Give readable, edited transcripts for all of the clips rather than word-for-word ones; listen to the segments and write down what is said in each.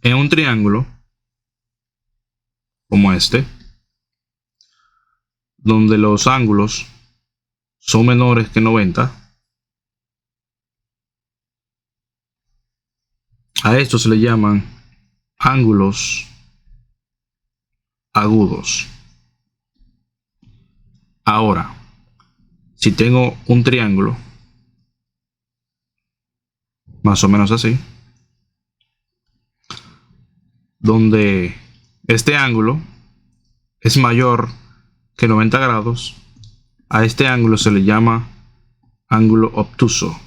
En un triángulo como este, donde los ángulos son menores que 90, a esto se le llaman ángulos agudos. Ahora, si tengo un triángulo, más o menos así, donde este ángulo es mayor que 90 grados, a este ángulo se le llama ángulo obtuso.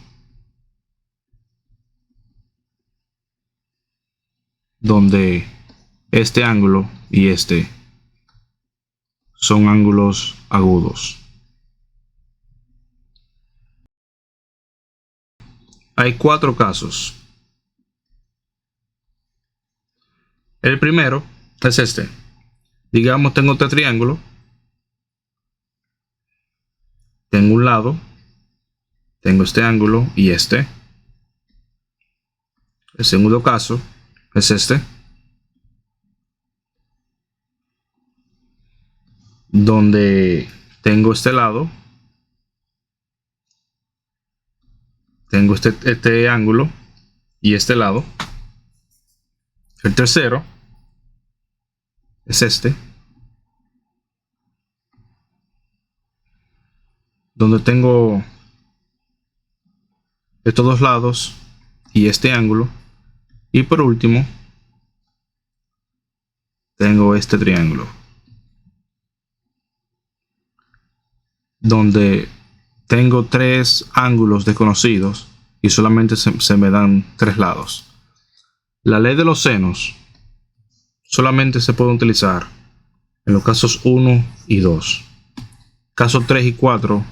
Donde este ángulo y este son ángulos agudos. Hay 4 casos. El primero es este. Digamos, tengo este triángulo. Tengo un lado. Tengo este ángulo y este. El segundo caso es este. Donde tengo este lado. Tengo este ángulo y este lado. El tercero es este. Donde tengo estos dos lados y este ángulo. Y por último, tengo este triángulo. Donde tengo 3 ángulos desconocidos y solamente se me dan 3 lados. La ley de los senos solamente se puede utilizar en los casos 1 y 2. Casos 3 y 4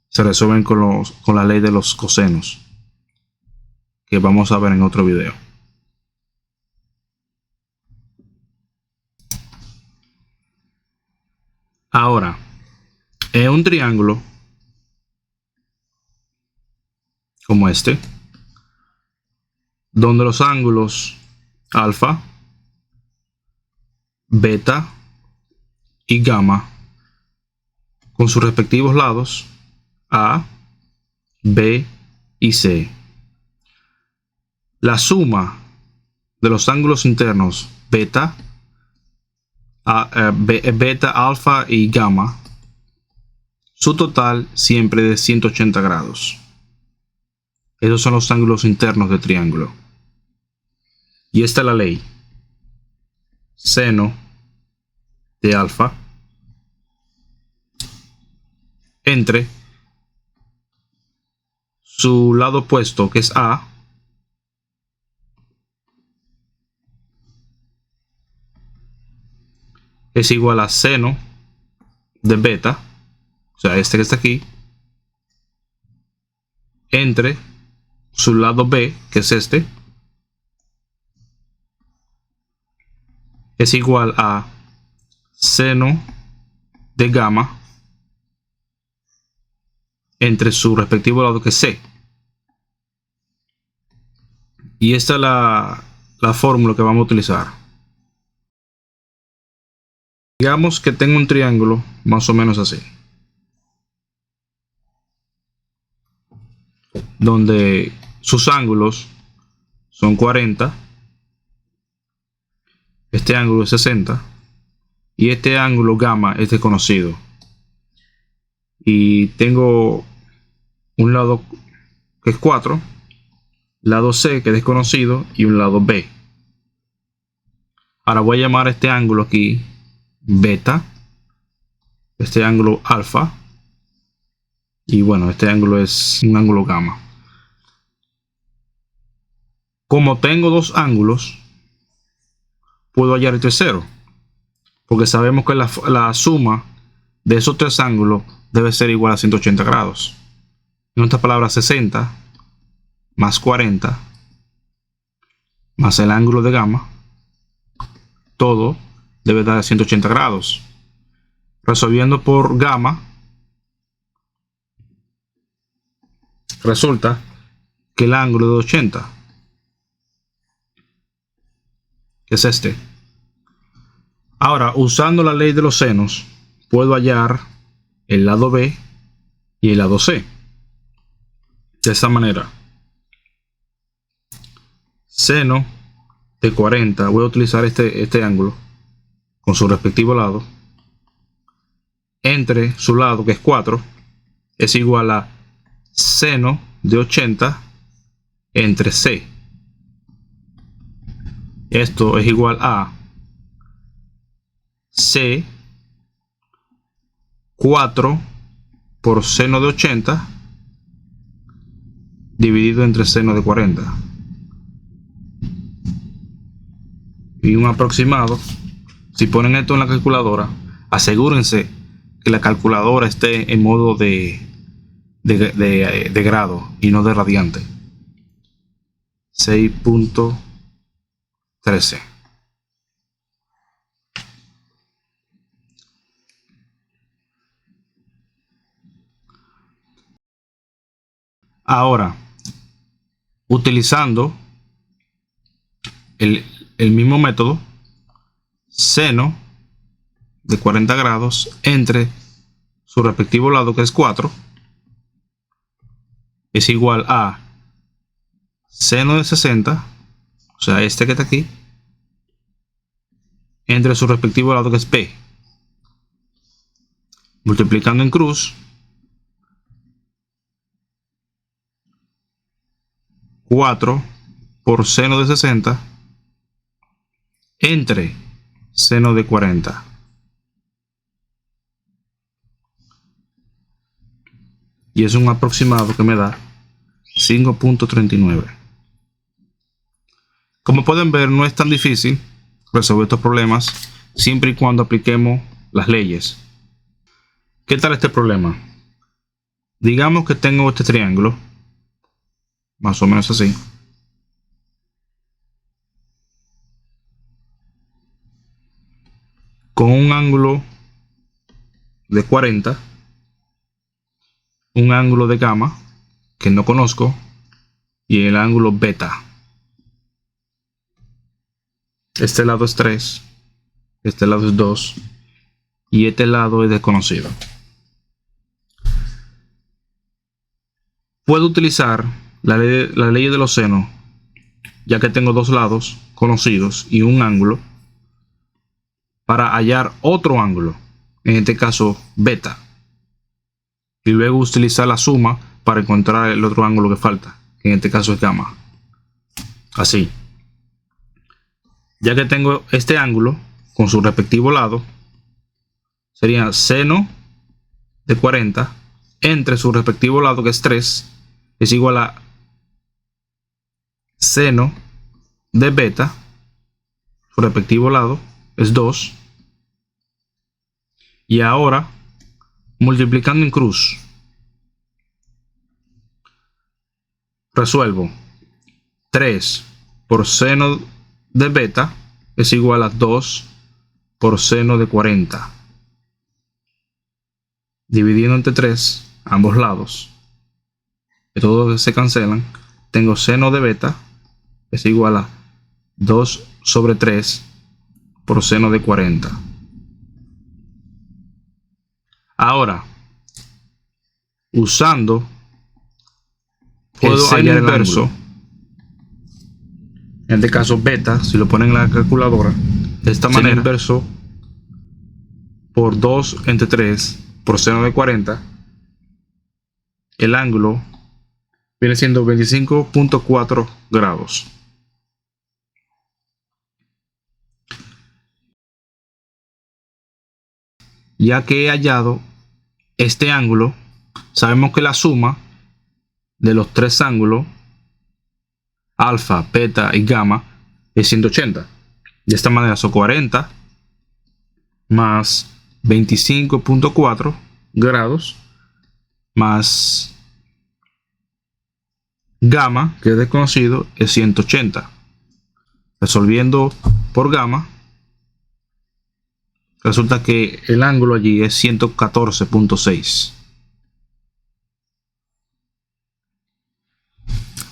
se resuelven con la ley de los cosenos, que vamos a ver en otro video. Ahora, en un triángulo como este, donde los ángulos alfa, beta y gamma, con sus respectivos lados A, B y C. La suma de los ángulos internos beta, beta, alfa y gamma, su total siempre de 180 grados. Esos son los ángulos internos del triángulo. Y esta es la ley. Seno de alfa entre su lado opuesto, que es A, es igual a seno de beta, o sea, este que está aquí, entre su lado B, que es este, es igual a seno de gamma entre su respectivo lado, que es C. Y esta es la fórmula que vamos a utilizar. Digamos que tengo un triángulo más o menos así, donde sus ángulos son 40, este ángulo es 60 y este ángulo gamma es desconocido. Y tengo un lado que es 4, lado C que es desconocido y un lado B. Ahora voy a llamar a este ángulo aquí beta, este ángulo alfa y bueno, este ángulo es un ángulo gamma. Como tengo dos ángulos, puedo hallar el tercero, porque sabemos que la suma de esos 3 ángulos debe ser igual a 180 grados. En otras palabras, 60 más 40 más el ángulo de gamma, todo debe dar 180 grados. Resolviendo por gamma, resulta que el ángulo de 80 que es este. Ahora, usando la ley de los senos, puedo hallar el lado B y el lado C. De esta manera. Seno de 40, voy a utilizar este ángulo con su respectivo lado. Entre su lado, que es 4, es igual a seno de 80 entre C. Esto es igual a C 4 por seno de 80 dividido entre seno de 40. Y un aproximado. Si ponen esto en la calculadora, asegúrense que la calculadora esté en modo de grado y no de radiante. 6.13. Ahora, utilizando el mismo método, seno de 40 grados entre su respectivo lado, que es 4, es igual a seno de 60, o sea, este que está aquí, entre su respectivo lado, que es P. Multiplicando en cruz, 4 por seno de 60 entre seno de 40. Y es un aproximado que me da 5.39. Como pueden ver, no es tan difícil resolver estos problemas siempre y cuando apliquemos las leyes. ¿Qué tal este problema? Digamos que tengo este triángulo, más o menos así. Con un ángulo de 40, un ángulo de gamma que no conozco y el ángulo beta. Este lado es 3, este lado es 2 y este lado es desconocido. Puedo utilizar la ley de los senos, ya que tengo dos lados conocidos y un ángulo, para hallar otro ángulo, en este caso beta, y luego utilizar la suma para encontrar el otro ángulo que falta, que en este caso es gamma. Así, ya que tengo este ángulo con su respectivo lado, sería seno de 40 entre su respectivo lado, que es 3, es igual a seno de beta, su respectivo lado es 2. Y ahora, multiplicando en cruz, resuelvo. 3 por seno de beta es igual a 2 por seno de 40. Dividiendo entre 3 ambos lados, que todos se cancelan, tengo seno de beta es igual a 2 sobre 3 por seno de 40. Ahora, usando puedo hallar el inverso, en este caso beta, si lo ponen en la calculadora, de esta manera, inverso por 2 entre 3 por seno de 40, el ángulo viene siendo 25.4 grados. Ya que he hallado este ángulo, sabemos que la suma de los tres ángulos, alfa, beta y gamma, es 180. De esta manera son 40 más 25.4 grados más gamma, que es desconocido, es 180. Resolviendo por gamma, resulta que el ángulo allí es 114.6.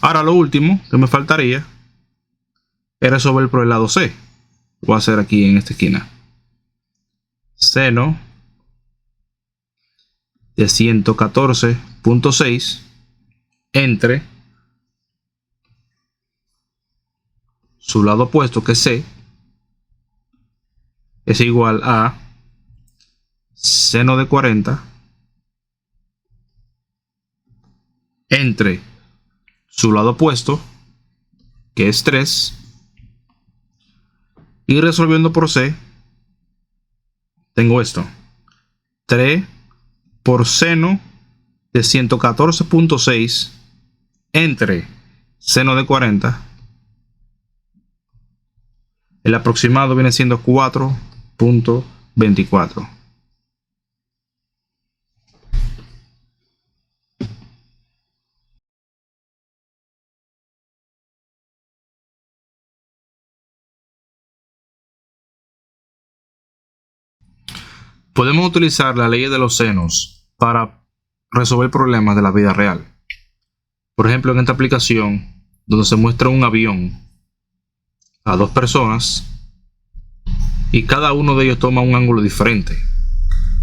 Ahora lo último que me faltaría era resolver por el lado C. voy a hacer aquí en esta esquina. Seno de 114.6 entre su lado opuesto, que es C, es igual a seno de 40 entre su lado opuesto, que es 3, y resolviendo por C, tengo esto: 3 por seno de 114.6 entre seno de 40. El aproximado viene siendo 4.24. Podemos utilizar la ley de los senos para resolver problemas de la vida real. Por ejemplo, en esta aplicación, donde se muestra un avión a dos personas y cada uno de ellos toma un ángulo diferente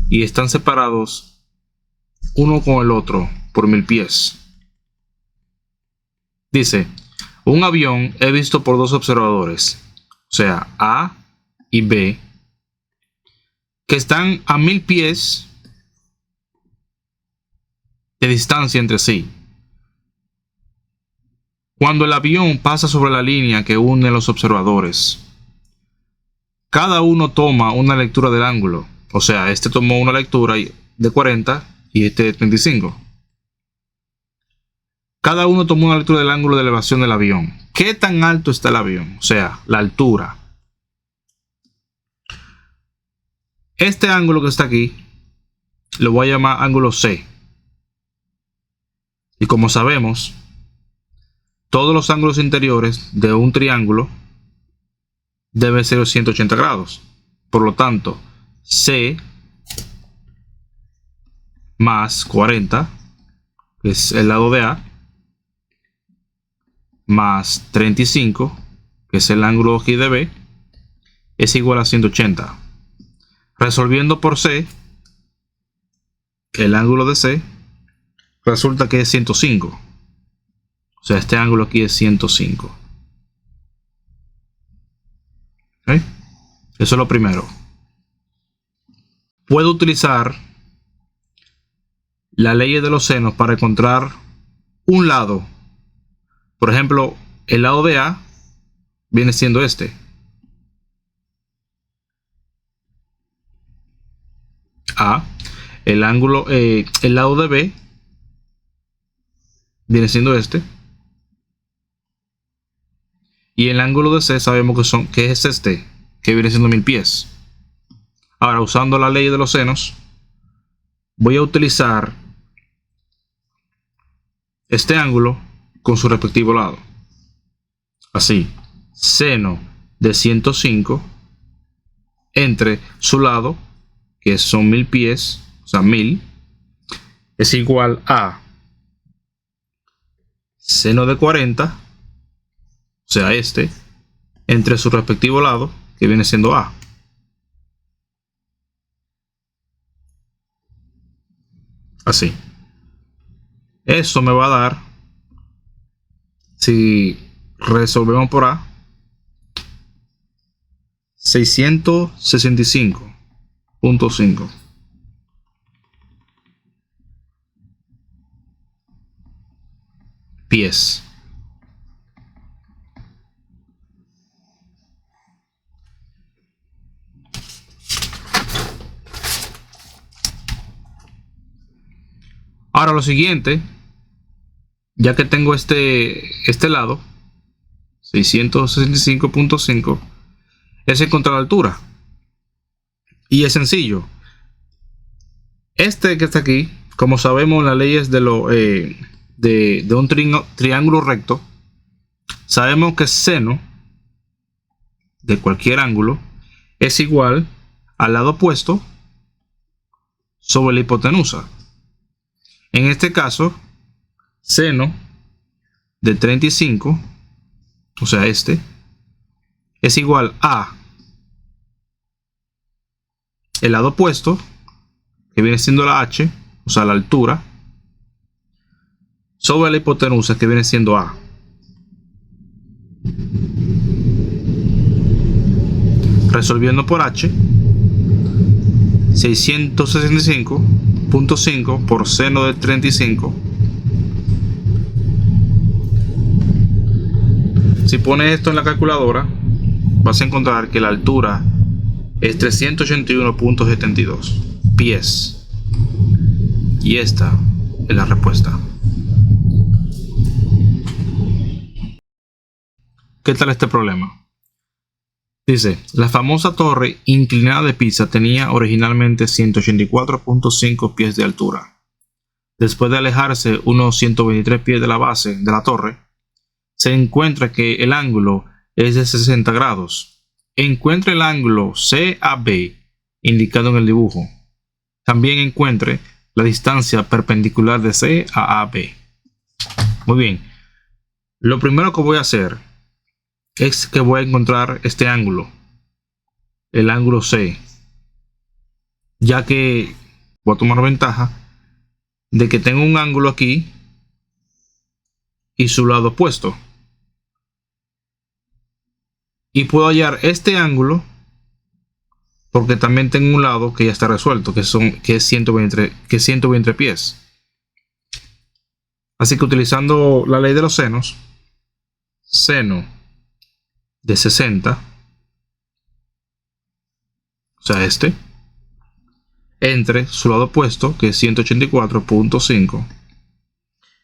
y están separados uno con el otro por 1000 pies. Dice: un avión es visto por dos observadores, o sea, A y B, que están a 1000 pies de distancia entre sí. Cuando el avión pasa sobre la línea que une a los observadores, cada uno toma una lectura del ángulo. O sea, este tomó una lectura de 40 y este de 35. Cada uno tomó una lectura del ángulo de elevación del avión. ¿Qué tan alto está el avión? O sea, la altura. Este ángulo que está aquí lo voy a llamar ángulo C. Y como sabemos, todos los ángulos interiores de un triángulo deben ser 180 grados. Por lo tanto, C más 40, que es el lado de A, más 35, que es el ángulo aquí de B, es igual a 180. Resolviendo por C, el ángulo de C resulta que es 105. O sea, este ángulo aquí es 105. ¿Okay? Eso es lo primero. Puedo utilizar la ley de los senos para encontrar un lado. Por ejemplo, el lado de A viene siendo este. A. El lado de B viene siendo este. Y el ángulo de C sabemos que es este, que viene siendo 1000 pies. Ahora, usando la ley de los senos, voy a utilizar este ángulo con su respectivo lado. Así, seno de 105 entre su lado, que son 1000 pies, o sea 1000, es igual a seno de 40, o sea este, entre su respectivo lado, que viene siendo A. Así. Eso me va a dar, si resolvemos por A, 665.5 pies. Ahora lo siguiente, ya que tengo este lado, 665.5, es encontrar la altura. Y es sencillo. Este que está aquí, como sabemos las leyes de un triángulo recto, sabemos que seno de cualquier ángulo es igual al lado opuesto sobre la hipotenusa. En este caso, seno de 35, o sea este, es igual a el lado opuesto, que viene siendo la H, o sea la altura, sobre la hipotenusa, que viene siendo A. Resolviendo por H, 665.5 por seno de 35. Si pones esto en la calculadora, vas a encontrar que la altura es 381.72 pies. Y esta es la respuesta. ¿Qué tal este problema? Dice, la famosa torre inclinada de Pisa tenía originalmente 184.5 pies de altura. Después de alejarse unos 123 pies de la base de la torre, se encuentra que el ángulo es de 60 grados. Encuentre el ángulo CAB indicado en el dibujo. También encuentre la distancia perpendicular de C a AB. Muy bien. Lo primero que voy a hacer es que voy a encontrar este ángulo, el ángulo C, ya que voy a tomar ventaja de que tengo un ángulo aquí y su lado opuesto, y puedo hallar este ángulo porque también tengo un lado que ya está resuelto, que es 120 pies. Así que utilizando la ley de los senos, seno de 60, o sea este, entre su lado opuesto, que es 184.5,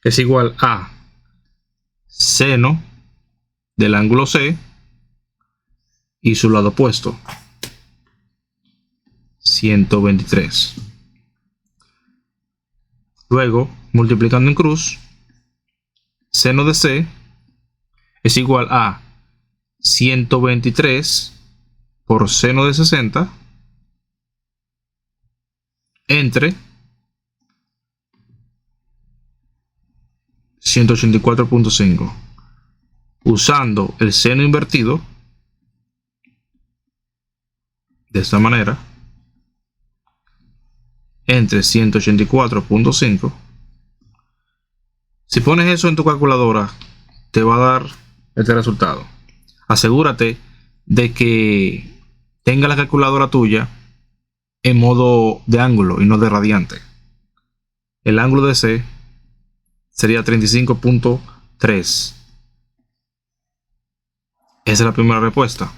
es igual a seno del ángulo C y su lado opuesto, 123. Luego, multiplicando en cruz, seno de C es igual a 123 por seno de 60 entre 184.5. Usando el seno invertido, de esta manera, entre 184.5. Si pones eso en tu calculadora, te va a dar este resultado. Asegúrate de que tenga la calculadora tuya en modo de ángulo y no de radiante. El ángulo de C sería 35.3. Esa es la primera respuesta.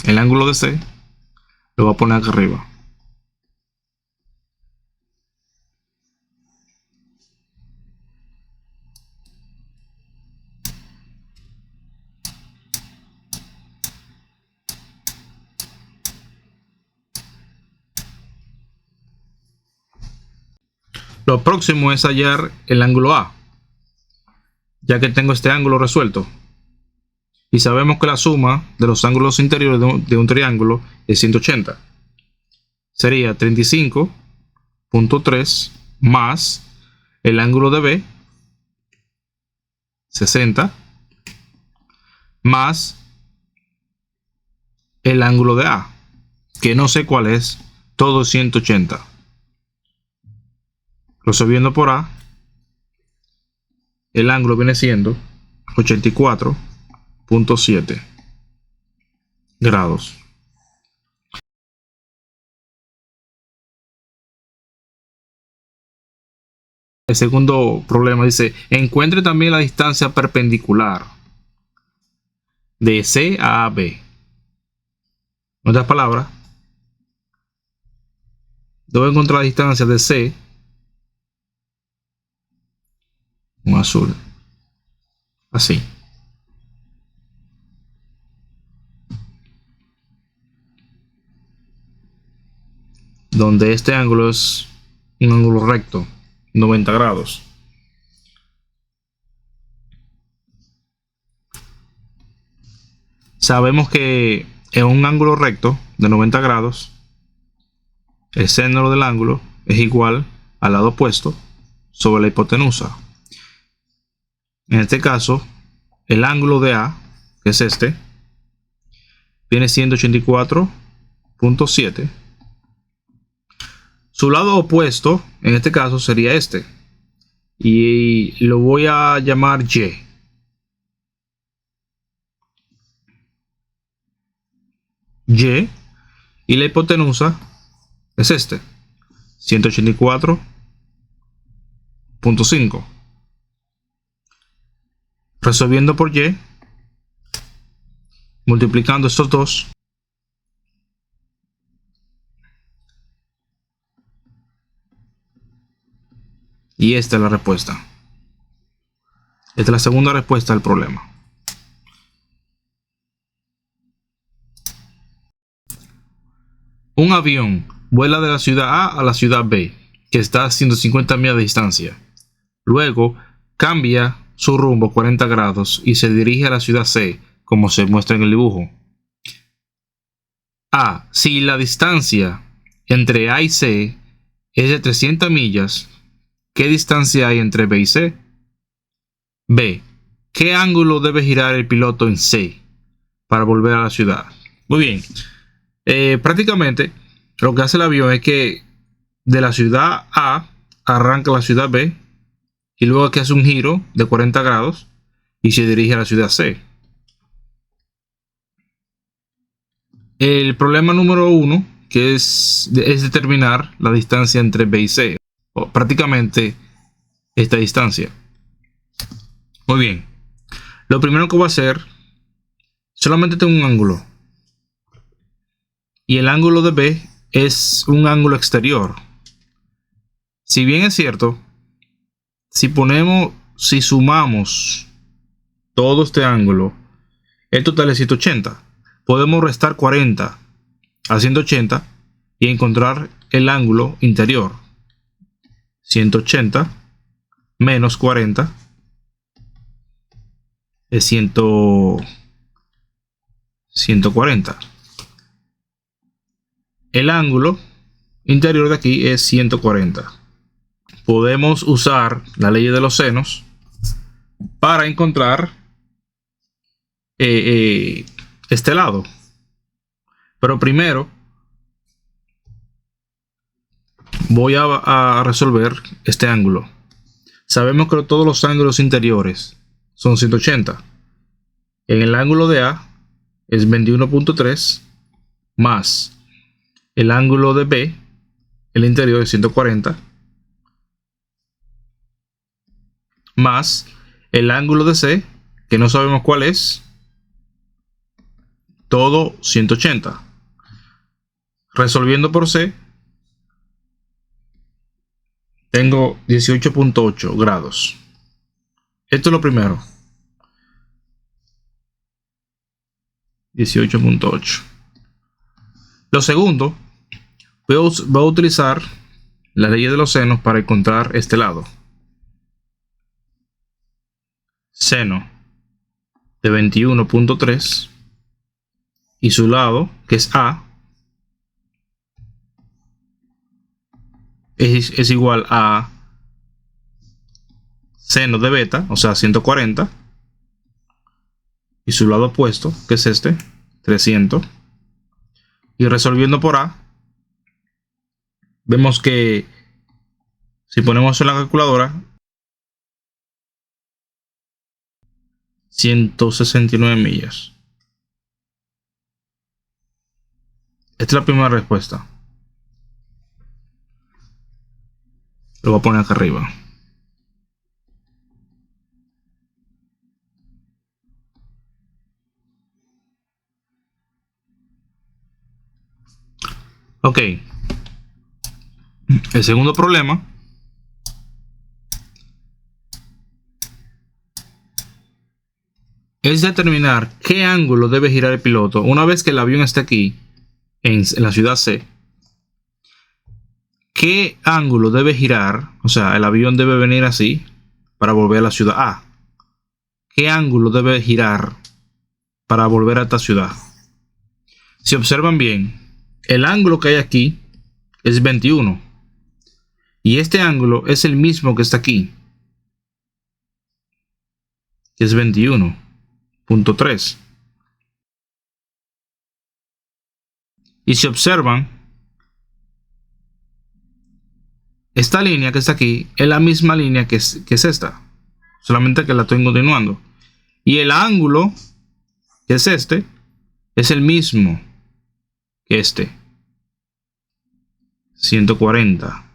El ángulo de C lo voy a poner acá arriba. Lo próximo es hallar el ángulo A, ya que tengo este ángulo resuelto. Y sabemos que la suma de los ángulos interiores de un triángulo es 180. Sería 35.3 más el ángulo de B, 60, más el ángulo de A, que no sé cuál es, todo 180. Resolviendo por A, el ángulo viene siendo 84.7 grados. El segundo problema dice, encuentre también la distancia perpendicular de C a B. En otras palabras, debo encontrar la distancia de C, un azul, así, donde este ángulo es un ángulo recto, 90 grados. Sabemos que en un ángulo recto de 90 grados, el seno del ángulo es igual al lado opuesto sobre la hipotenusa. En este caso, el ángulo de A que es este, viene siendo 84.7. Su lado opuesto, en este caso, sería este. Y lo voy a llamar Y. Y la hipotenusa es este, 184.5. Resolviendo por Y, multiplicando estos dos, y esta es la respuesta. Esta es la segunda respuesta al problema. Un avión vuela de la ciudad A a la ciudad B, que está a 150 millas de distancia. Luego cambia su rumbo 40 grados y se dirige a la ciudad C, como se muestra en el dibujo. A. Si la distancia entre A y C es de 300 millas, ¿qué distancia hay entre B y C? B. ¿Qué ángulo debe girar el piloto en C para volver a la ciudad? Muy bien. Prácticamente lo que hace el avión es que de la ciudad A arranca a la ciudad B y luego que hace un giro de 40 grados y se dirige a la ciudad C. El problema número 1, que es determinar la distancia entre B y C, o prácticamente esta distancia. Muy bien, lo primero que voy a hacer, solamente tengo un ángulo y el ángulo de B es un ángulo exterior. Si bien es cierto, si sumamos todo este ángulo, el total es 180. Podemos restar 40 a 180 y encontrar el ángulo interior. 180 menos 40 es 140. El ángulo interior de aquí es 140. Podemos usar la ley de los senos para encontrar este lado. Pero primero voy a resolver este ángulo. Sabemos que todos los ángulos interiores son 180. En el ángulo de A es 21.3 más el ángulo de B, el interior es 140, más el ángulo de C, que no sabemos cuál es, todo 180. Resolviendo por C, tengo 18.8 grados. Esto es lo primero. 18.8. Lo segundo, voy a utilizar la ley de los senos para encontrar este lado. Seno de 21.3 y su lado, que es A, es igual a seno de beta, o sea 140, y su lado opuesto, que es este, 300. Y resolviendo por A, vemos que si ponemos en la calculadora 169 millas. Esta es la primera respuesta. Lo voy a poner acá arriba. Ok. El segundo problema es determinar qué ángulo debe girar el piloto una vez que el avión esté aquí en la ciudad C. ¿Qué ángulo debe girar? O sea, el avión debe venir así para volver a la ciudad A. ¿Qué ángulo debe girar para volver a esta ciudad? Si observan bien, el ángulo que hay aquí es 21. Y este ángulo es el mismo que está aquí, que es 21.3. Y si observan, esta línea que está aquí es la misma línea que es esta, solamente que la estoy continuando. Y el ángulo, que es este, es el mismo que este, 140.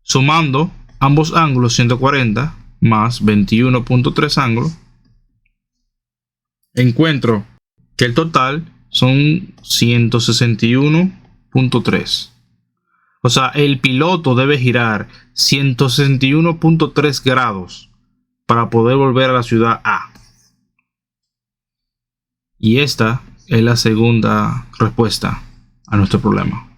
Sumando ambos ángulos, 140 más 21.3 ángulos, encuentro que el total son 161.3. O sea, el piloto debe girar 161.3 grados para poder volver a la ciudad A. Y esta es la segunda respuesta a nuestro problema.